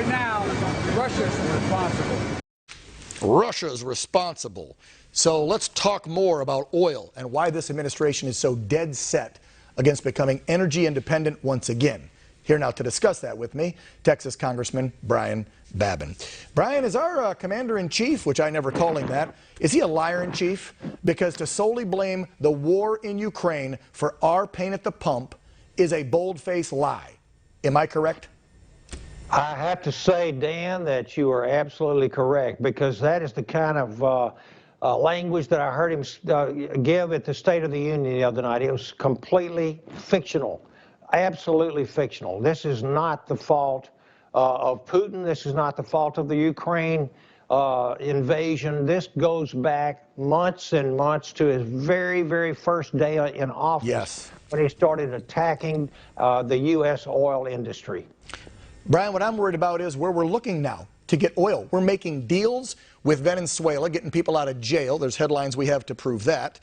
right now, Russia's responsible. Russia's responsible. So let's talk more about oil and why this administration is so dead set against becoming energy independent once again. Here now to discuss that with me, Texas Congressman Brian Babin. Brian, is our commander-in-chief, which I never call him that, is he a liar-in-chief? Because to solely blame the war in Ukraine for our pain at the pump is a bold-faced lie. Am I correct? I have to say, Dan, that you are absolutely correct, because that is the kind of language that I heard him give at the State of the Union the other night. It was completely fictional, absolutely fictional. This is not the fault of Putin. This is not the fault of the Ukraine invasion. This goes back months and months to his very, very first day in office. Yes. When he started attacking the U.S. oil industry. Brian, what I'm worried about is where we're looking now to get oil. We're making deals with Venezuela, getting people out of jail. There's headlines we have to prove that.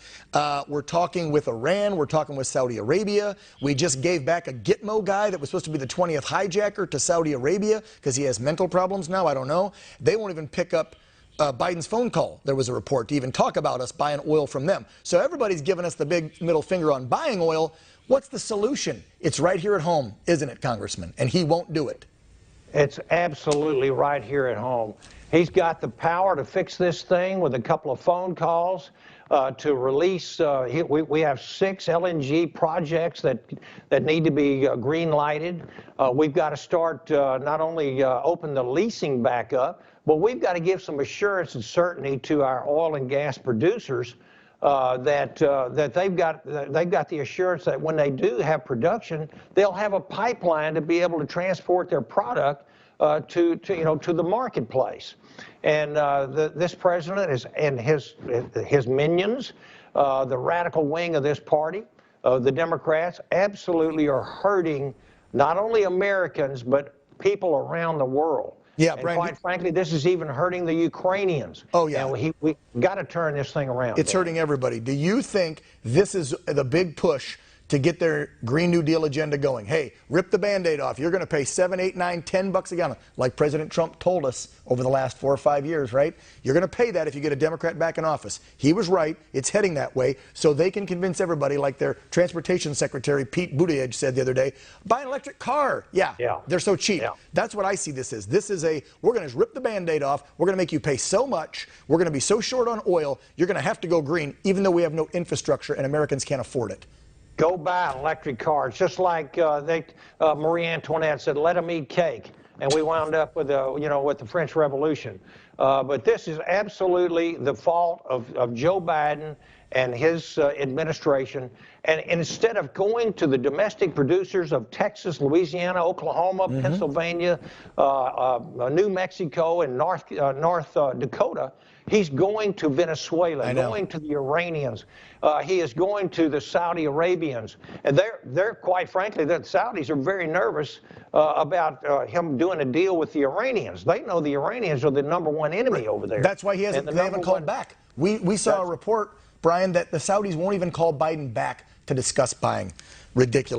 We're talking with Iran. We're talking with Saudi Arabia. We just gave back a Gitmo guy that was supposed to be the 20th hijacker to Saudi Arabia because he has mental problems now. I don't know. They won't even pick up Biden's phone call. There was a report to even talk about us buying oil from them. So everybody's giving us the big middle finger on buying oil. What's the solution? It's right here at home, isn't it, Congressman? And he won't do it. It's absolutely right here at home. He's got the power to fix this thing with a couple of phone calls to release. We have 6 LNG projects that need to be green lighted. We've got to start not only open the leasing back up, but we've got to give some assurance and certainty to our oil and gas producers that they've got the assurance that when they do have production, they'll have a pipeline to be able to transport their product to the marketplace. And this president and his minions, the radical wing of this party, the Democrats, absolutely are hurting not only Americans but people around the world. Yeah, and Brian, quite frankly, this is even hurting the Ukrainians. Oh, yeah. And we got to turn this thing around. It's hurting everybody. Do you think this is the big push to get their Green New Deal agenda going? Hey, rip the Band-Aid off. You're going to pay $7, $8, $9, $10 a gallon, like President Trump told us over the last 4 or 5 years, right? You're going to pay that if you get a Democrat back in office. He was right. It's heading that way, so they can convince everybody, like their transportation secretary, Pete Buttigieg, said the other day, buy an electric car. Yeah. They're so cheap. Yeah. That's what I see this is. This is we're going to rip the Band-Aid off. We're going to make you pay so much. We're going to be so short on oil. You're going to have to go green, even though we have no infrastructure and Americans can't afford it. Go buy an electric car. It's just like Marie Antoinette said, let them eat cake. And we wound up with the French Revolution. But this is absolutely the fault of Joe Biden and his administration. And instead of going to the domestic producers of Texas, Louisiana, Oklahoma, Pennsylvania, New Mexico, and North Dakota, he's going to Venezuela, going to the Iranians. He is going to the Saudi Arabians. And they're quite frankly, the Saudis are very nervous about him doing a deal with the Iranians. They know the Iranians are the #1 enemy over there. That's why they haven't called back. We saw a report, Brian, that the Saudis won't even call Biden back to discuss buying. Ridiculous.